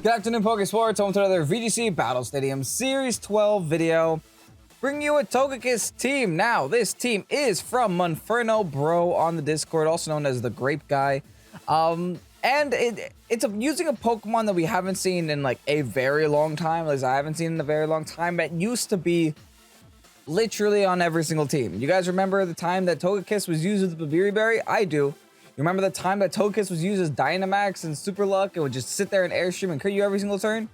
Good afternoon, Pokésports. Welcome to another VGC Battle Stadium Series 12 video. Bringing you a Togekiss team. Now, this team is from Monferno Bro on the Discord, also known as the Grape Guy. And it's using a Pokemon that we haven't seen in like a very long time. At least I haven't seen in a very long time. That used to be literally on every single team. You guys remember the time that Togekiss was used with the Berry? I do. You remember the time that Togekiss was used as Dynamax and Super Luck and would just sit there and airstream and crit you every single turn?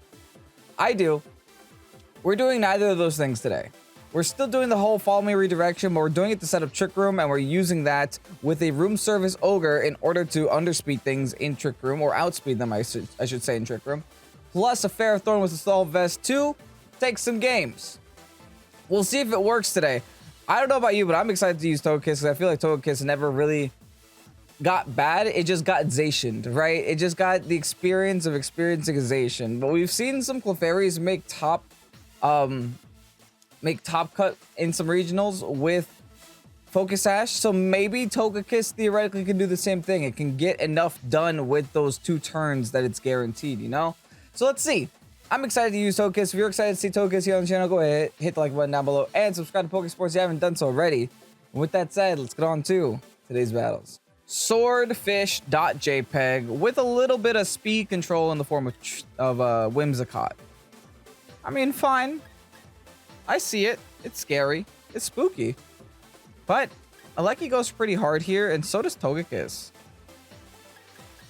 I do. We're doing neither of those things today. We're still doing the whole follow me redirection, but we're doing it to set up Trick Room, and we're using that with a room service ogre in order to underspeed things in Trick Room, or outspeed them, I should say, in Trick Room. Plus a Ferrothorn with a Stall Vest to take some games. We'll see if it works today. I don't know about you, but I'm excited to use Togekiss because I feel like Togekiss never really got bad. It just got Zationed, right? It just got the experience of experiencing a Zation. But we've seen some Clefairies make top cut in some regionals with Focus Sash. So maybe Togekiss theoretically can do the same thing. It can get enough done with those 2 turns that it's guaranteed, you know? So let's see. I'm excited to use Togekiss. If you're excited to see Togekiss here on the channel, go ahead, hit the like button down below, and subscribe to Pokésports if you haven't done so already. And with that said, let's get on to today's battles. Swordfish.jpg with a little bit of speed control in the form of Whimsicott. I mean, fine. I see it. It's scary. It's spooky. But Alecki goes pretty hard here, and so does Togekiss.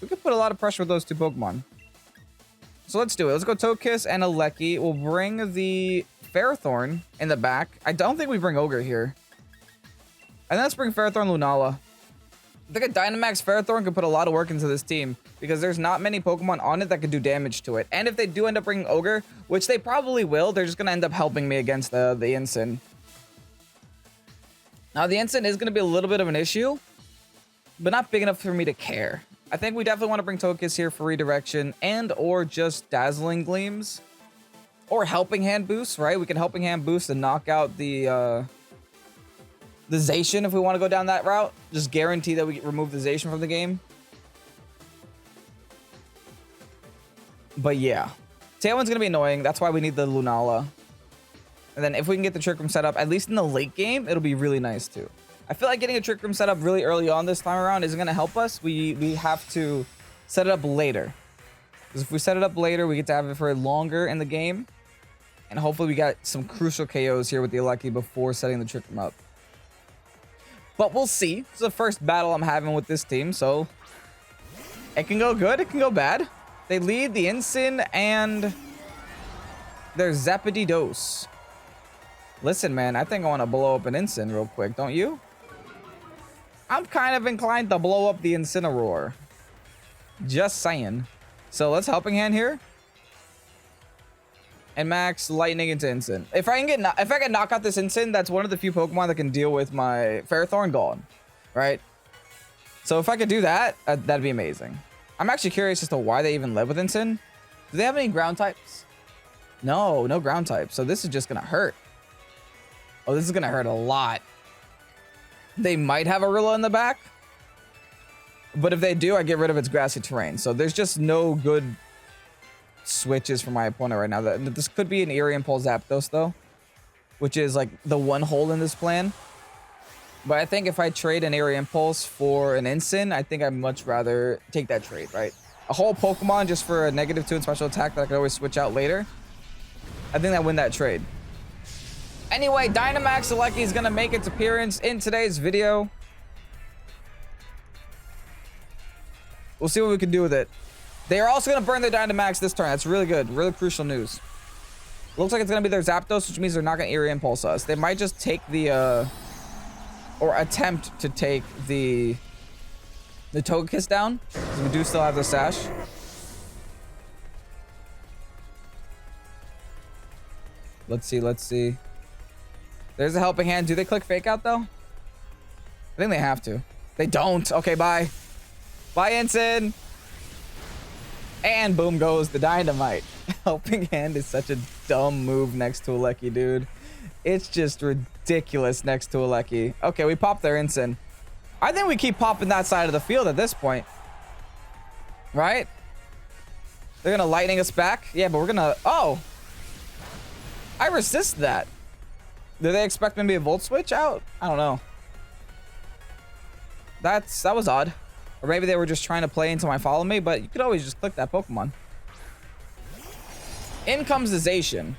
We could put a lot of pressure with those 2 Pokemon. So let's do it. Let's go Togekiss and Alecki. We'll bring the Ferrothorn in the back. I don't think we bring Ogre here. And let's bring Ferrothorn Lunala. I think a Dynamax Ferrothorn could put a lot of work into this team because there's not many Pokemon on it that could do damage to it. And if they do end up bringing Ogre, which they probably will, they're just going to end up helping me against the Ensign. Now, the Ensign is going to be a little bit of an issue, but not big enough for me to care. I think we definitely want to bring Togekiss here for redirection and or just Dazzling Gleams or Helping Hand boost, right? We can Helping Hand boost and knock out the Zacian if we want to go down that route. Just guarantee that we remove the Zacian from the game. But yeah, Tailwind's going to be annoying. That's why we need the Lunala. And then if we can get the Trick Room set up, at least in the late game, it'll be really nice too. I feel like getting a Trick Room set up really early on this time around isn't going to help us. We have to set it up later. Because if we set it up later, we get to have it for longer in the game. And hopefully we got some crucial KOs here with the Alecki before setting the Trick Room up. But we'll see. This is the first battle I'm having with this team, so it can go good, it can go bad. They lead the Ensign and their Zapdos. Listen, man, I think I want to blow up an Ensign real quick, don't you? I'm kind of inclined to blow up the Incineroar. Just saying. So let's Helping Hand here. And max Lightning into Ensign. If I can knock out this Ensign, that's one of the few Pokemon that can deal with my Ferrothorn gone, right? So if I could do that, that'd be amazing. I'm actually curious as to why they even live with Ensign. Do they have any ground types? No ground types. So this is just gonna hurt. Oh, this is gonna hurt a lot. They might have a Rilla in the back, but if they do, I get rid of its grassy terrain. So there's just no good switches for my opponent right now. This could be an Eerie Impulse Zapdos though, which is like the one hole in this plan. But I think if I trade an Eerie Impulse for an Ensign, I think I'd much rather take that trade, right? A whole Pokemon just for a -2 in special attack that I could always switch out later. I think I win that trade. Anyway, Dynamax Alecki is going to make its appearance in today's video. We'll see what we can do with it. They are also going to burn their Dynamax this turn. That's really good. Really crucial news. Looks like it's going to be their Zapdos, which means they're not going to Eerie Impulse us. They might just take the, or attempt to take the Togekiss down. Because we do still have the Sash. Let's see. There's a Helping Hand. Do they click Fake Out, though? I think they have to. They don't. Okay, bye. Bye, Ensign. And boom goes the Dynamite. Helping Hand is such a dumb move next to Alecki, dude. It's just ridiculous next to Alecki. Okay, we popped their Ensign. I think we keep popping that side of the field at this point. Right? They're gonna lightning us back. Yeah, but we're gonna... Oh! I resist that. Did they expect me to be a volt switch out? I don't know. That was odd. Or maybe they were just trying to play into my follow me, but you could always just click that Pokemon. In comes the Zacian.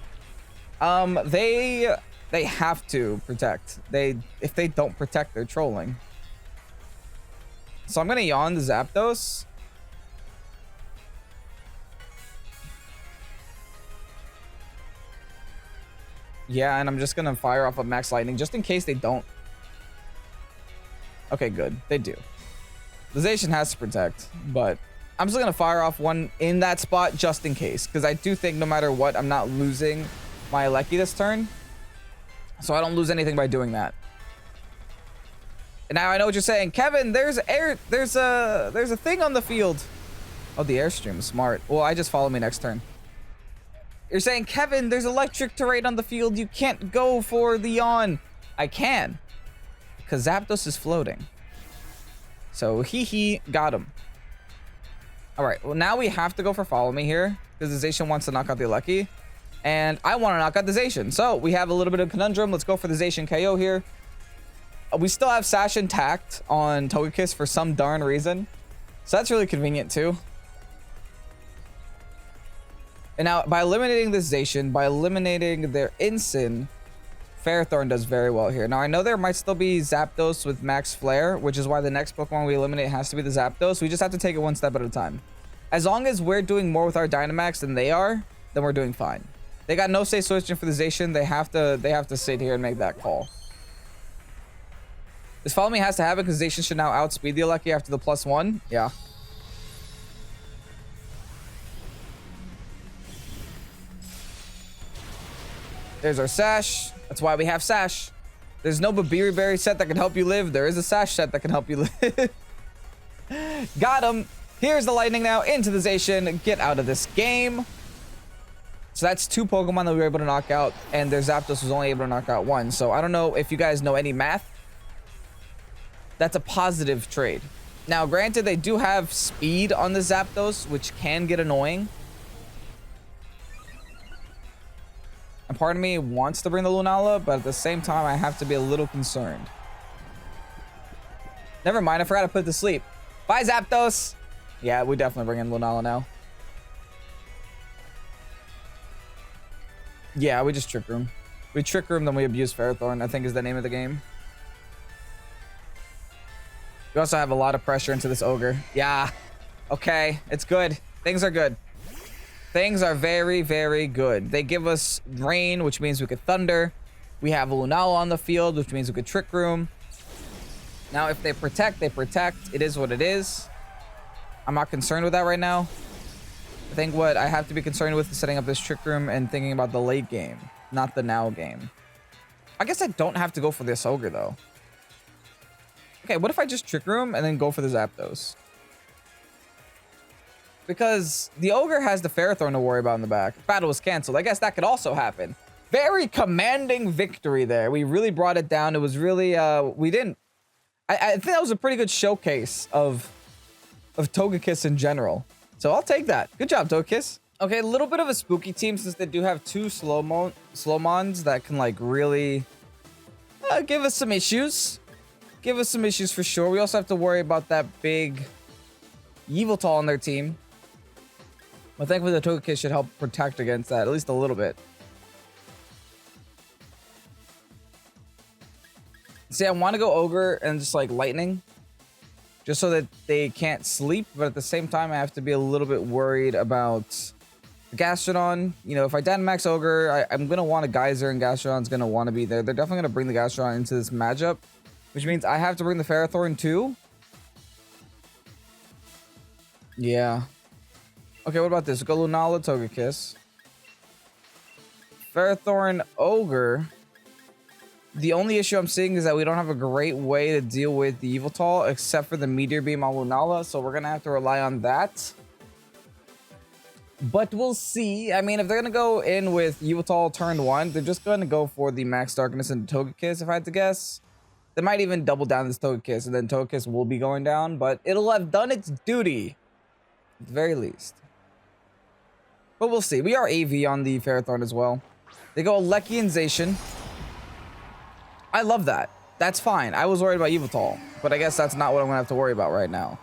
They have to protect. If they don't protect, they're trolling. So I'm gonna yawn the Zapdos. Yeah, and I'm just gonna fire off a Max Lightning just in case they don't. Okay, good. They do. The Zacian has to protect, but I'm still gonna fire off one in that spot just in case, because I do think no matter what, I'm not losing my Alecki this turn. So I don't lose anything by doing that. And now I know what you're saying. Kevin, there's a thing on the field. Oh, the Airstream is smart. Well, I just follow me next turn. You're saying, Kevin, there's electric terrain on the field. You can't go for the yawn. I can. Because Zapdos is floating. So, got him. Alright, well, now we have to go for follow me here. Because the Zacian wants to knock out the Alecki. And I want to knock out the Zacian. So, we have a little bit of conundrum. Let's go for the Zacian KO here. We still have Sash intact on Togekiss for some darn reason. So, that's really convenient, too. And now, by eliminating this Zacian, by eliminating their Incin, Ferrothorn does very well here. Now, I know there might still be Zapdos with Max Flare, which is why the next Pokemon we eliminate has to be the Zapdos. We just have to take it one step at a time. As long as we're doing more with our Dynamax than they are, then we're doing fine. They got no say switching for the Zacian. They have to sit here and make that call. This follow me has to have it because Zacian should now outspeed the Alecki after the +1. Yeah. There's our Sash. That's why we have Sash. There's no Babiri Berry set that can help you live. There is a Sash set that can help you live. Got him. Here's the lightning now into the Zacian. Get out of this game. So that's 2 Pokemon that we were able to knock out, and their Zapdos was only able to knock out 1. So I don't know if you guys know any math. That's a positive trade. Now, granted, they do have speed on the Zapdos, which can get annoying. And part of me wants to bring the Lunala, but at the same time, I have to be a little concerned. Never mind, I forgot to put it to sleep. Bye, Zapdos! Yeah, we definitely bring in Lunala now. Yeah, we just Trick Room. We Trick Room, then we abuse Ferrothorn, I think is the name of the game. We also have a lot of pressure into this Ogre. Yeah. Okay, it's good. Things are good. Things are very, very good. They give us rain, which means we could thunder. We have a Lunala on the field, which means we could Trick Room. Now, if they protect, they protect. It is what it is. I'm not concerned with that right now. I think what I have to be concerned with is setting up this Trick Room and thinking about the late game, not the now game. I guess I don't have to go for this Ogre, though. Okay, what if I just Trick Room and then go for the Zapdos? Because the Ogre has the Ferrothorn to worry about in the back. Battle was canceled. I guess that could also happen. Very commanding victory there. We really brought it down. It was really, we didn't... I think that was a pretty good showcase of Togekiss in general. So I'll take that. Good job, Togekiss. Okay, a little bit of a spooky team since they do have 2 Slowmons that can, like, really give us some issues. Give us some issues for sure. We also have to worry about that big Yveltal on their team. But thankfully the Togekiss should help protect against that, at least a little bit. See, I want to go Ogre and just like Lightning. Just so that they can't sleep, but at the same time, I have to be a little bit worried about the Gastrodon. You know, if I Dynamax Ogre, I'm going to want a Geyser, and Gastrodon's going to want to be there. They're definitely going to bring the Gastrodon into this matchup, which means I have to bring the Ferrothorn too. Yeah. Okay, what about this? Go Lunala, Togekiss. Ferrothorn, Ogre. The only issue I'm seeing is that we don't have a great way to deal with the Yveltal except for the Meteor Beam on Lunala, so we're going to have to rely on that. But we'll see. I mean, if they're going to go in with Yveltal turn 1, they're just going to go for the Max Darkness and Togekiss, if I had to guess. They might even double down this Togekiss, and then Togekiss will be going down, but it'll have done its duty, at the very least. But we'll see. We are AV on the Ferrothorn as well. They go Lecky and Zacian. I love that. That's fine. I was worried about Yveltal, but I guess that's not what I'm gonna have to worry about right now.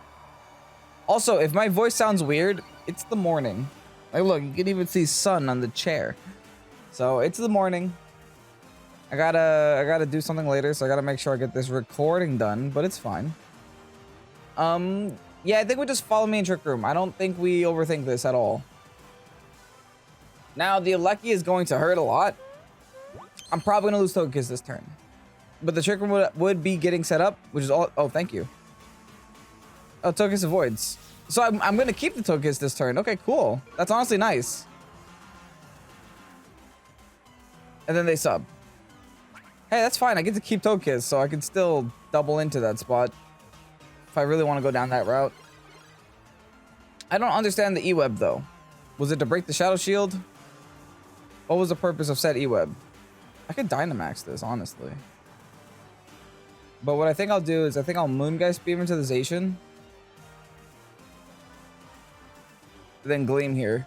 Also, if my voice sounds weird, it's the morning. Like, look, you can even see sun on the chair. So it's the morning. I gotta do something later, so I gotta make sure I get this recording done, but it's fine. Yeah, I think we just follow me in Trick Room. I don't think we overthink this at all. Now, the Alecki is going to hurt a lot. I'm probably going to lose Togekiss this turn. But the Trick Room would be getting set up, which is all... Oh, thank you. Oh, Togekiss avoids. So I'm going to keep the Togekiss this turn. Okay, cool. That's honestly nice. And then they sub. Hey, that's fine. I get to keep Togekiss, so I can still double into that spot. If I really want to go down that route. I don't understand the E-Web, though. Was it to break the Shadow Shield? What was the purpose of said E-Web? I could Dynamax this, honestly. But what I think I'll do is I think I'll Moongeist Beam into the Zacian. Then Gleam here.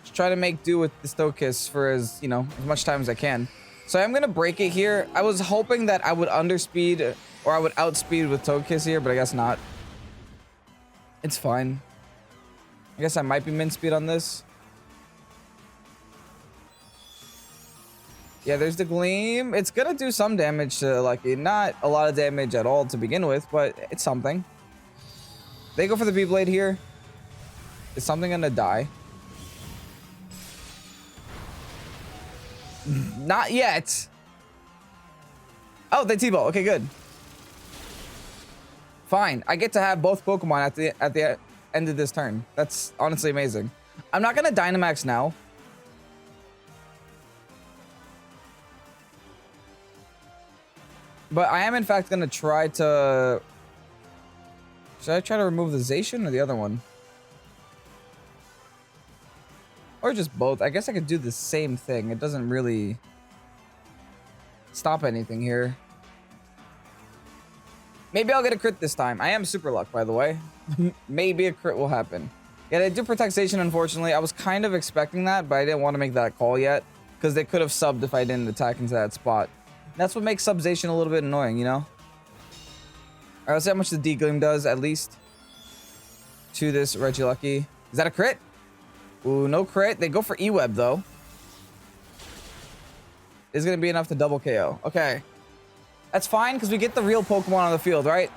Just try to make do with the Togekiss for as much time as I can. So I'm going to break it here. I was hoping that I would underspeed or I would outspeed with Togekiss here, but I guess not. It's fine. I guess I might be min speed on this. Yeah, there's the Gleam. It's gonna do some damage to Lucky. Not a lot of damage at all to begin with, but it's something. They go for the B-Blade here. Is something gonna die? Not yet. Oh, they T-Ball. Okay, good. Fine. I get to have both Pokemon at the end of this turn. That's honestly amazing. I'm not gonna Dynamax now. But I am, in fact, going to try to... Should I try to remove the Zacian or the other one? Or just both. I guess I could do the same thing. It doesn't really stop anything here. Maybe I'll get a crit this time. I am super luck, by the way. Maybe a crit will happen. Yeah, they do protect Zacian, unfortunately. I was kind of expecting that, but I didn't want to make that call yet. Because they could have subbed if I didn't attack into that spot. That's what makes Sub-Zacian a little bit annoying, you know? Alright, let's see how much the D-Gleam does, at least. To this Regieleki. Is that a crit? Ooh, no crit. They go for E-Web, though. Is going to be enough to double KO. Okay. That's fine, because we get the real Pokemon on the field, right?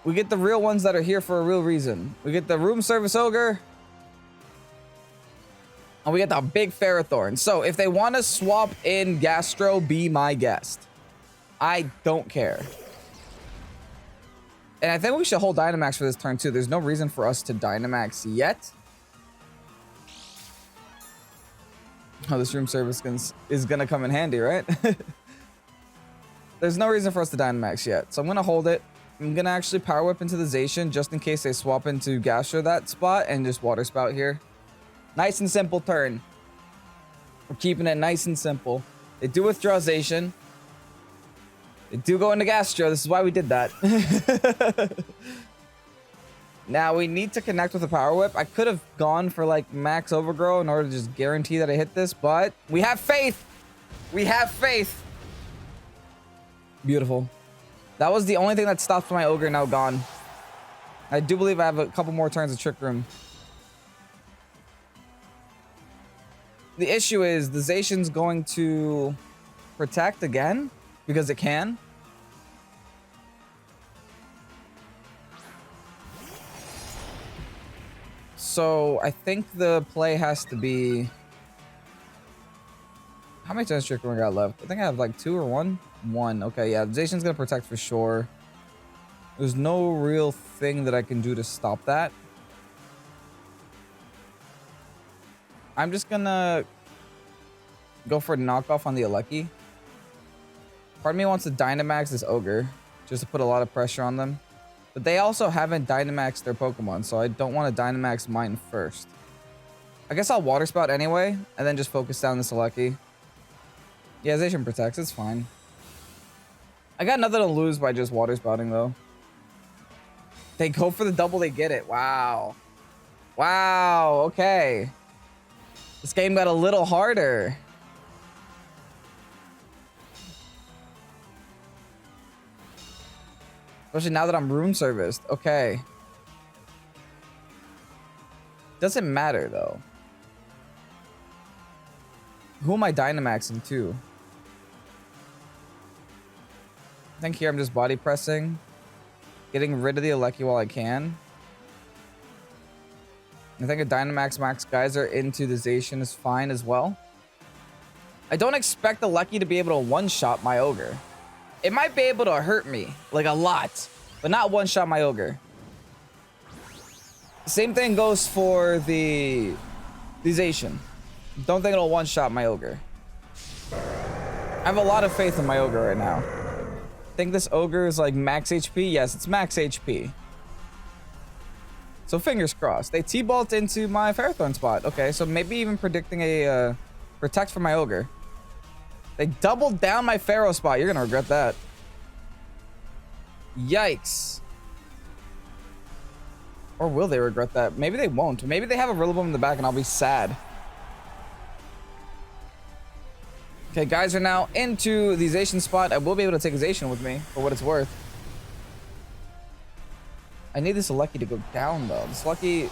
We get the real ones that are here for a real reason. We get the Room Service Ogre. And we get the big Ferrothorn. So if they want to swap in Gastro, be my guest. I don't care. And I think we should hold Dynamax for this turn too. There's no reason for us to Dynamax yet. Oh, this Room Service is going to come in handy, right? There's no reason for us to Dynamax yet. So I'm going to hold it. I'm going to actually Power Whip into the Zacian just in case they swap into Gastro that spot and just Water Spout here. Nice and simple turn. We're keeping it nice and simple. They do withdraw Zacian. They do go into Gastro. This is why we did that. Now we need to connect with a Power Whip. I could have gone for like max Overgrow in order to just guarantee that I hit this, but we have faith. We have faith. Beautiful. That was the only thing that stopped my Ogre, now gone. I do believe I have a couple more turns of Trick Room. The issue is the Zacian's going to protect again because it can. So I think the play has to be... How many turns Trick Room I got left? I think I have like 2 or 1. 1. Okay, yeah. Zacian's going to protect for sure. There's no real thing that I can do to stop that. I'm just gonna go for a knockoff on the Alecki. Part of me wants to Dynamax this Ogre, just to put a lot of pressure on them. But they also haven't Dynamaxed their Pokemon, so I don't want to Dynamax mine first. I guess I'll Water Spout anyway, and then just focus down this Alecki. Yeah, Zacian protects, it's fine. I got nothing to lose by just Water Spouting, though. They go for the double, they get it. Wow. Wow, okay. This game got a little harder. Especially now that I'm room serviced. Okay. Doesn't matter, though. Who am I Dynamaxing to? I think here I'm just body pressing. Getting rid of the Alecki while I can. I think a Dynamax Max Geyser into the Zacian is fine as well. I don't expect the Alecki to be able to one-shot my Ogre. It might be able to hurt me, like a lot, but not one-shot my Ogre. Same thing goes for the Zacian. Don't think it'll one-shot my Ogre. I have a lot of faith in my Ogre right now. Think this Ogre is like max HP? Yes, it's max HP. So fingers crossed. They T-Bolt into my Ferrothorn spot. Okay, so maybe even predicting a protect for my Ogre. They doubled down my Ferro spot. You're gonna regret that. Yikes. Or will they regret that? Maybe they won't. Maybe they have a Rillaboom in the back and I'll be sad. Okay, guys are now into the Zacian spot. I will be able to take a Zacian with me for what it's worth. I need this Alecki to go down, though. This Alecki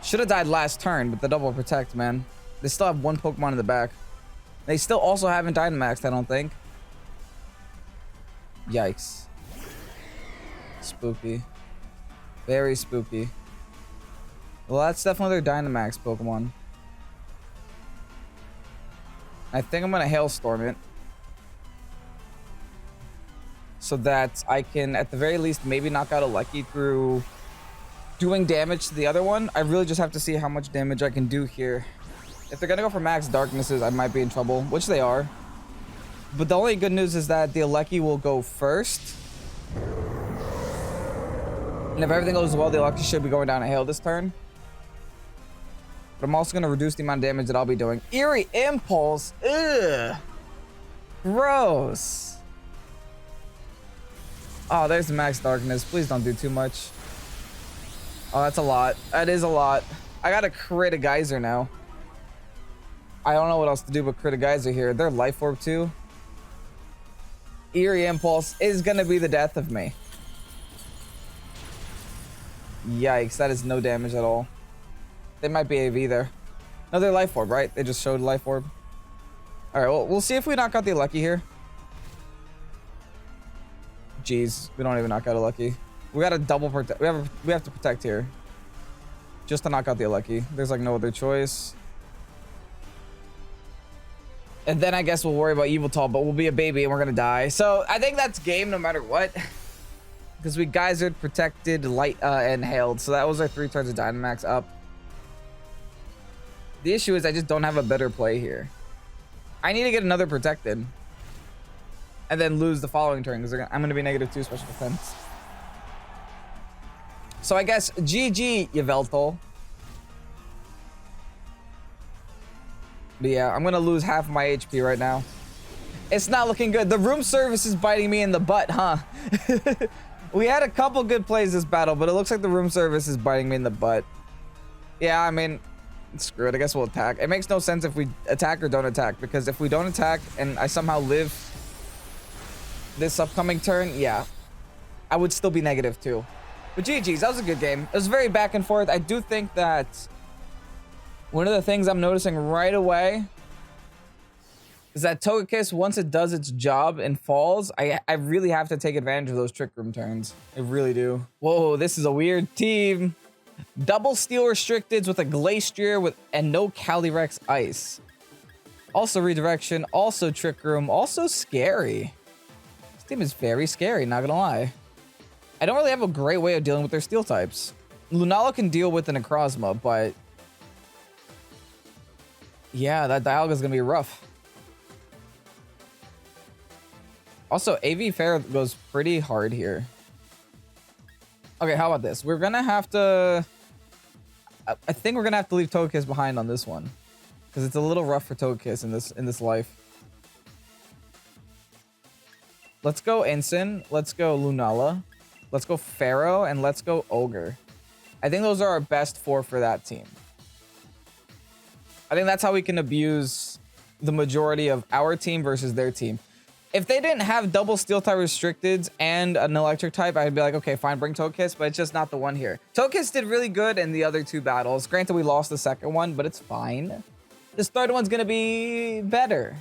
should have died last turn, but the double protect, man. They still have one Pokemon in the back. They still also haven't Dynamaxed, I don't think. Yikes. Spooky. Very spooky. Well, that's definitely their Dynamax Pokemon. I think I'm going to Hailstorm it. So that I can, at the very least, maybe knock out Alecki through doing damage to the other one. I really just have to see how much damage I can do here. If they're going to go for max darknesses, I might be in trouble, which they are. But the only good news is that the Alecki will go first. And if everything goes well, the Alecki should be going down a hill this turn. But I'm also going to reduce the amount of damage that I'll be doing. Eerie Impulse. Ugh. Gross. Oh, there's the max darkness. Please don't do too much. Oh, that's a lot. That is a lot. I got to crit a Geyser now. I don't know what else to do but crit a Geyser here. They're Life Orb too. Eerie Impulse is going to be the death of me. Yikes, that is no damage at all. They might be AV there. No, they're Life Orb, right? They just showed Life Orb. All right, well, we'll see if we knock out the Alecki here. Jeez, we don't even knock out Alecki. We got to double protect. We have to protect here. Just to knock out the Alecki. There's like no other choice. And then I guess we'll worry about Yveltal, but we'll be a baby and we're going to die. So I think that's game no matter what. Because we Geysered, protected, light, and hailed. So that was our 3 turns of Dynamax up. The issue is I just don't have a better play here. I need to get another protected. And then lose the following turn because I'm going to be -2 special defense. So I guess GG, Yveltal. But yeah, I'm going to lose half my HP right now. It's not looking good. The room service is biting me in the butt, huh? We had a couple good plays this battle, but it looks like the room service is biting me in the butt. Yeah, I mean, screw it. I guess we'll attack. It makes no sense if we attack or don't attack, because if we don't attack and I somehow live this upcoming turn, yeah, I would still be -2. But GG's, that was a good game. It was very back and forth. I do think that one of the things I'm noticing right away is that Togekiss, once it does its job and falls, I really have to take advantage of those Trick Room turns. I really do. Whoa, this is a weird team. Double Steel Restricteds with a Glastrier and no Calyrex Ice. Also Redirection, also Trick Room, also Scary. This team is very scary, not gonna lie. I don't really have a great way of dealing with their Steel types. Lunala can deal with an Necrozma, but yeah, that Dialga is gonna be rough. Also, AV Fair goes pretty hard here. Okay, how about this? We're gonna have to... I think we're gonna have to leave Togekiss behind on this one, because it's a little rough for Togekiss in this life. Let's go Ensign. Let's go Lunala. Let's go Pharaoh and let's go Ogre. I think those are our best 4 for that team. I think that's how we can abuse the majority of our team versus their team. If they didn't have double steel type restricteds and an electric type, I'd be like, okay, fine, bring Togekiss, but it's just not the one here. Togekiss did really good in the other 2 battles. Granted, we lost the second one, but it's fine. This third one's gonna be better.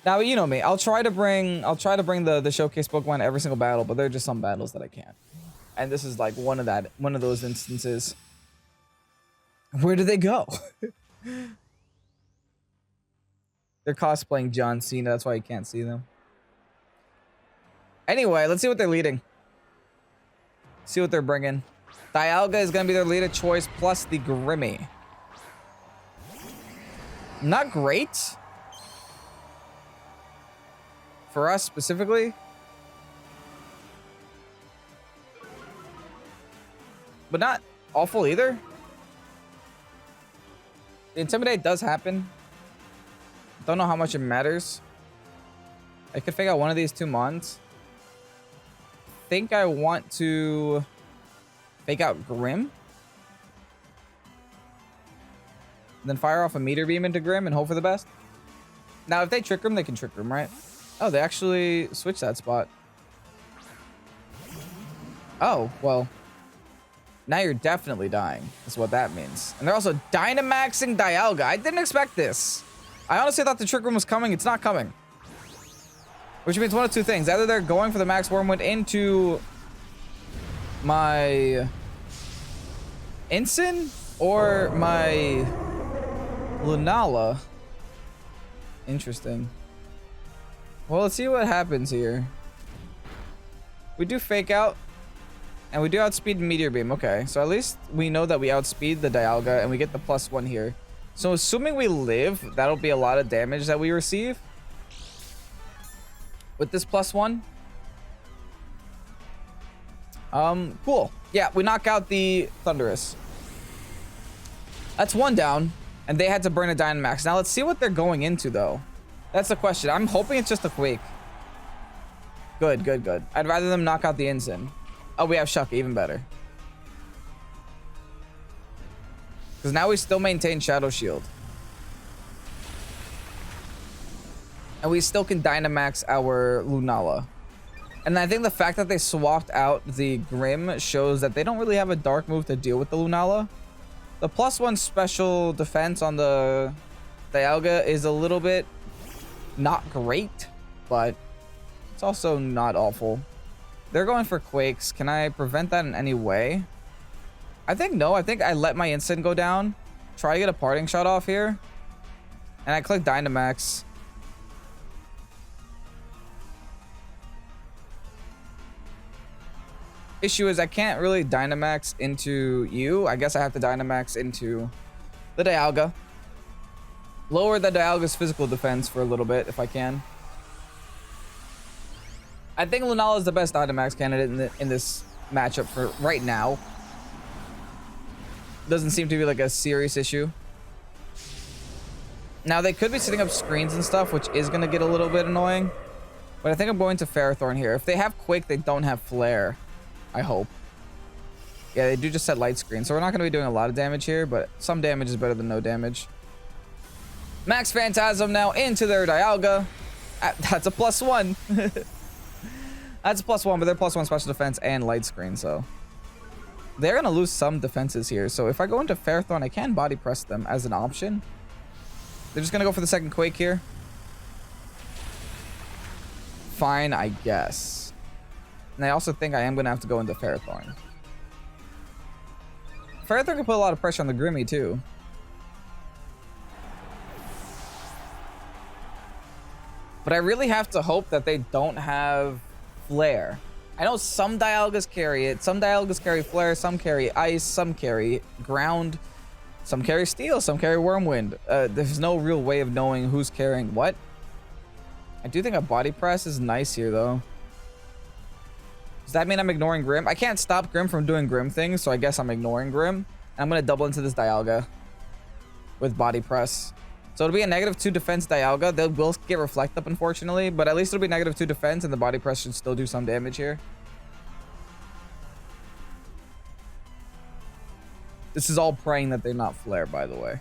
Now, you know me. I'll try to bring the showcase Pokemon every single battle, but there are just some battles that I can't. And this is like one of those instances. Where do they go? They're cosplaying John Cena. That's why you can't see them. Anyway, let's see what they're leading. See what they're bringing. Dialga is going to be their lead of choice, plus the Grimmy. Not great. For us specifically. But not awful either. The Intimidate does happen. Don't know how much it matters. I could fake out one of these 2 mons. Think I want to fake out Grim. Then fire off a Meteor Beam into Grim and hope for the best. Now, if they trick Grim, they can trick Grim, right? Oh, they actually switched that spot. Oh, well. Now you're definitely dying. That's what that means. And they're also Dynamaxing Dialga. I didn't expect this. I honestly thought the Trick Room was coming. It's not coming. Which means one of 2 things. Either they're going for the Max Wormwood into my Ensign or my Lunala. Interesting. Well, let's see what happens here. We do fake out. And we do outspeed Meteor Beam. Okay, so at least we know that we outspeed the Dialga and we get the +1 here. So assuming we live, that'll be a lot of damage that we receive. With this +1. Cool. Yeah, we knock out the Thundurus. That's 1 down. And they had to burn a Dynamax. Now let's see what they're going into though. That's the question. I'm hoping it's just a Quake. Good, good, good. I'd rather them knock out the Ensign. Oh, we have Shuck, even better. Because now we still maintain Shadow Shield. And we still can Dynamax our Lunala. And I think the fact that they swapped out the Grim shows that they don't really have a dark move to deal with the Lunala. The +1 special defense on the Dialga is a little bit not great, but it's also not awful. They're going for Quakes. Can I prevent that in any way? I think no. I think I let my instant go down. Try to get a parting shot off here. And I click Dynamax. Issue is I can't really Dynamax into you. I guess I have to Dynamax into the Dialga. Lower the Dialga's physical defense for a little bit if I can. I think Lunala is the best Dynamax candidate in this matchup for right now. Doesn't seem to be like a serious issue. Now they could be setting up screens and stuff, which is going to get a little bit annoying. But I think I'm going to Ferrothorn here. If they have Quake, they don't have Flare. I hope. Yeah, they do just set light screen. So we're not going to be doing a lot of damage here, but some damage is better than no damage. Max Phantasm now into their Dialga. That's a +1. That's a +1, but they're +1 special defense and light screen, so they're gonna lose some defenses here. So if I go into Ferrothorn, I can body press them as an option. They're just gonna go for the second Quake here. Fine, I guess. And I also think I am gonna have to go into Ferrothorn. Ferrothorn can put a lot of pressure on the Grimmy too. But I really have to hope that they don't have Flare. I know some Dialgas carry it. Some Dialgas carry Flare, some carry Ice, some carry Ground, some carry Steel, some carry Wormwind. There's no real way of knowing who's carrying what. I do think a Body Press is nice here, though. Does that mean I'm ignoring Grim? I can't stop Grim from doing Grim things, so I guess I'm ignoring Grim. I'm going to double into this Dialga with Body Press. So it'll be a -2 defense Dialga. They will get Reflect Up, unfortunately, but at least it'll be -2 defense, and the Body Press should still do some damage here. This is all praying that they're not Flare, by the way.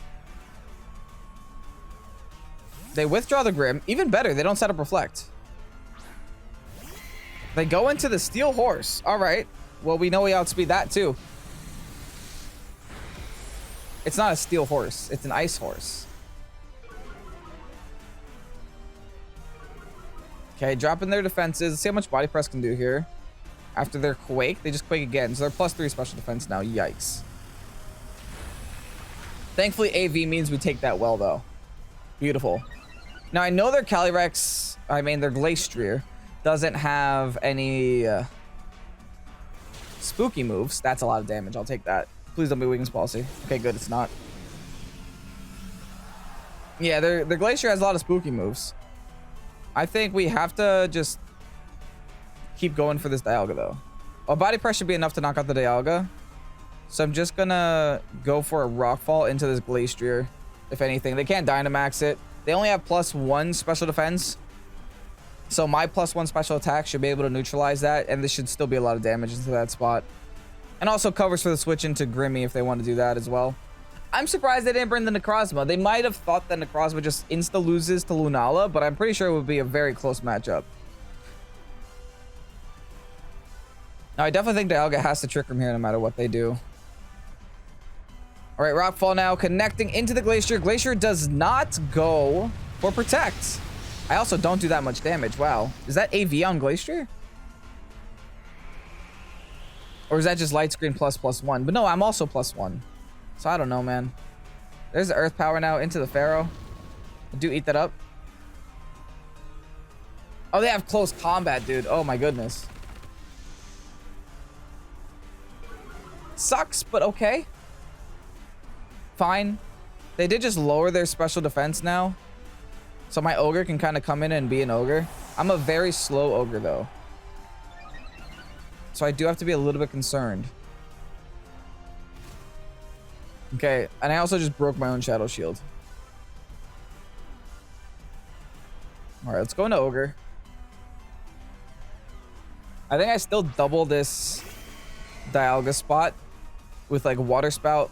They withdraw the Grim. Even better, they don't set up Reflect. They go into the Steel Horse. All right. Well, we know we outspeed that too. It's not a Steel Horse. It's an Ice Horse. Okay, dropping their defenses. Let's see how much Body Press can do here. After their Quake, they just Quake again. So they're +3 special defense now. Yikes. Thankfully, AV means we take that well, though. Beautiful. Now, I know their Calyrex, I mean, their Glastrier doesn't have any spooky moves. That's a lot of damage. I'll take that. Please don't be Weakness Policy. Okay, good. It's not. Yeah, their Glacier has a lot of spooky moves. I think we have to just keep going for this Dialga, though. Oh, Body Press should be enough to knock out the Dialga. So I'm just gonna go for a Rockfall into this Glastrier. If anything, they can't Dynamax it. They only have +1 special defense. So my +1 special attack should be able to neutralize that. And this should still be a lot of damage into that spot. And also covers for the switch into Grimmy if they want to do that as well. I'm surprised they didn't bring the Necrozma. They might have thought that Necrozma just insta-loses to Lunala, but I'm pretty sure it would be a very close matchup. Now, I definitely think Dialga has to Trick Room here no matter what they do. All right, Rockfall now connecting into the Glacier. Glacier does not go for Protect. I also don't do that much damage. Wow. Is that AV on Glacier? Or is that just Light Screen ++1? But no, I'm also +1. So I don't know, man. There's the Earth Power now into the Pharaoh. I do eat that up. Oh, they have close combat, dude. Oh my goodness. Sucks, but okay. Fine. They did just lower their special defense now. So my Ogre can kind of come in and be an Ogre. I'm a very slow Ogre, though. So I do have to be a little bit concerned. Okay, and I also just broke my own Shadow Shield. Alright, let's go into Ogre. I think I still double this Dialga spot with like Water Spout.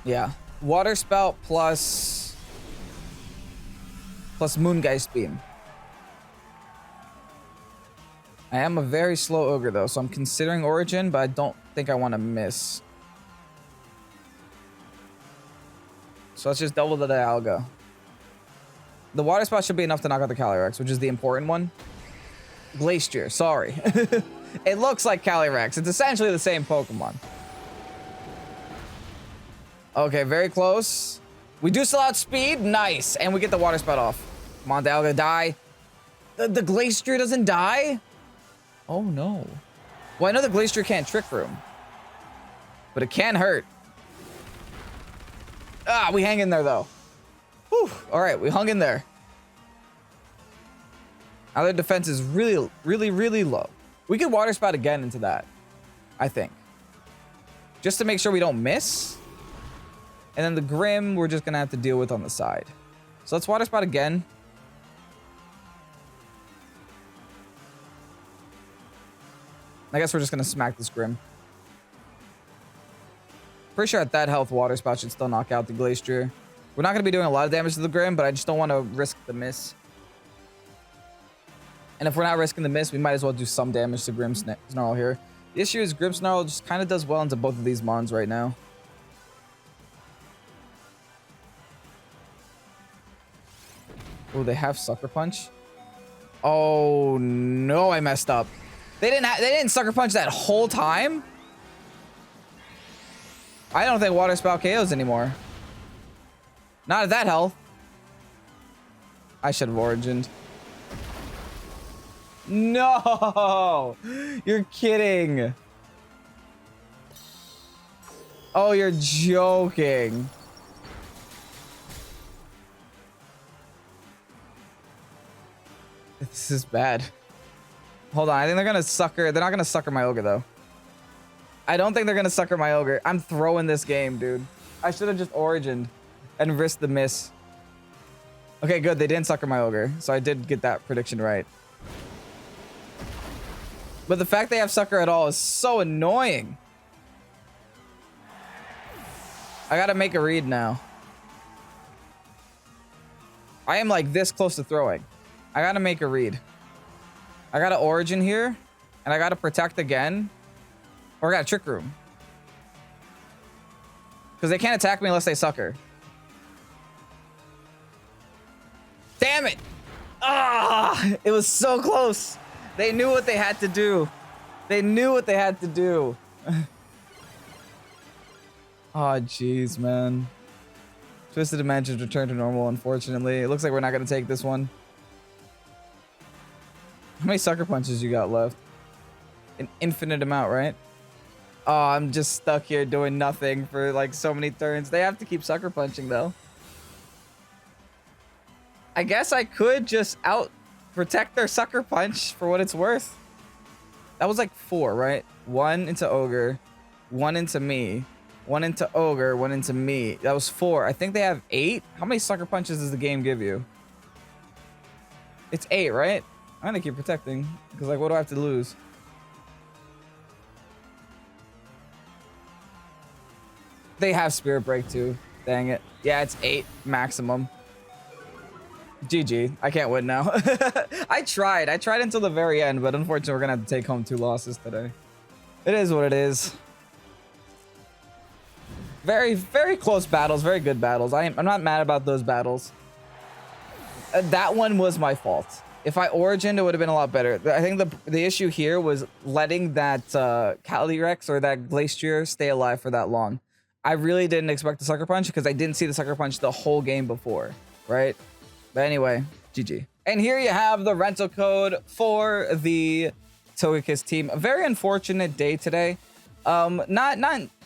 Yeah. Water Spout plus Moongeist Beam. I am a very slow Ogre though, so I'm considering Origin, but I don't think I want to miss. So let's just double the Dialga. The Water Spout should be enough to knock out the Calyrex, which is the important one. Glacier, sorry. It looks like Calyrex. It's essentially the same Pokemon. Okay, very close. We do still outspeed. Nice. And we get the Water Spout off. Come on, Dialga, die. The Glacier doesn't die? Oh, no. Well, I know the Glacier can't Trick Room. But it can hurt. Ah, we hang in there, though. Whew. All right, we hung in there. Now their defense is really, really, really low. We could Water Spout again into that, I think. Just to make sure we don't miss. And then the Grim, we're just going to have to deal with on the side. So let's Water Spout again. I guess we're just going to smack this Grim. Pretty sure at that health, Water Spout should still knock out the Glacier. We're not going to be doing a lot of damage to the Grim, but I just don't want to risk the miss. And if we're not risking the miss, we might as well do some damage to Grimmsnarl here. The issue is Grimmsnarl just kind of does well into both of these Mons right now. Oh, they have Sucker Punch. Oh no, I messed up. They didn't Sucker Punch that whole time. I don't think Water Spout KOs anymore. Not at that health. I should have Origined. No! You're kidding. Oh, you're joking. This is bad. Hold on, I think they're gonna sucker. They're not gonna sucker my Ogre, though. I don't think they're gonna sucker my Ogre. I'm throwing this game, dude. I should have just Origined and risked the miss. Okay, good. They didn't sucker my Ogre, so I did get that prediction right. But the fact they have Sucker at all is so annoying. I gotta make a read now. I am like this close to throwing. I gotta make a read. I got an Origin here, and I gotta Protect again. Or I got a Trick Room. Because they can't attack me unless they Sucker. Damn it! Ah! It was so close. They knew what they had to do. They knew what they had to do. Oh, jeez, man. Twisted Dimensions return to normal, unfortunately. It looks like we're not going to take this one. How many Sucker Punches you got left? An infinite amount, right? Oh, I'm just stuck here doing nothing for like so many turns. They have to keep Sucker Punching, though. I guess I could just protect their Sucker Punch for what it's worth. That was like 4, right? 1 into Ogre, 1 into me, 1 into Ogre, 1 into me. That was 4. I think they have 8. How many Sucker Punches does the game give you? It's 8, right? I'm gonna keep protecting because like, what do I have to lose? They have Spirit Break too. Dang it. Yeah, it's 8 maximum. GG. I can't win now. I tried until the very end, but unfortunately we're gonna have to take home 2 losses today. It is what it is. Very, very close battles, very good battles. I'm not mad about those battles. That one was my fault. If I Origined, it would have been a lot better. I think the issue here was letting that Calyrex or that Glacier stay alive for that long. I really didn't expect the Sucker Punch because I didn't see the Sucker Punch the whole game before, right? But anyway, GG. And here you have the rental code for the Togekiss team. A very unfortunate day today. Not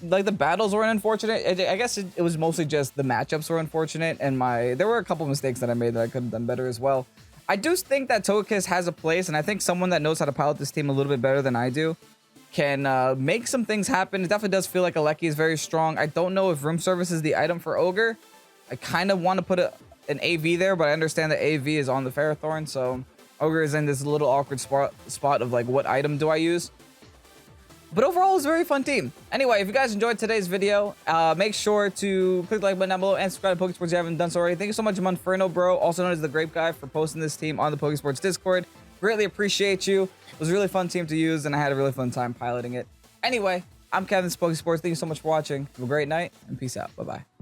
like the battles were unfortunate. I guess it was mostly just the matchups were unfortunate, and there were a couple mistakes that I made that I could have done better as well. I do think that Togekiss has a place, and I think someone that knows how to pilot this team a little bit better than I do can make some things happen. It definitely does feel like Alecki is very strong. I don't know if Room Service is the item for Ogre. I kind of want to put an AV there, but I understand that AV is on the Ferrothorn, so Ogre is in this little awkward spot of like, what item do I use? But overall, it was a very fun team. Anyway, if you guys enjoyed today's video, make sure to click the like button down below and subscribe to Pokésports if you haven't done so already. Thank you so much, Monferno Bro, also known as the Grape Guy, for posting this team on the Pokésports Discord. Greatly appreciate you. It was a really fun team to use, and I had a really fun time piloting it. Anyway, I'm Kevin, Pokésports. Thank you so much for watching. Have a great night, and peace out. Bye-bye.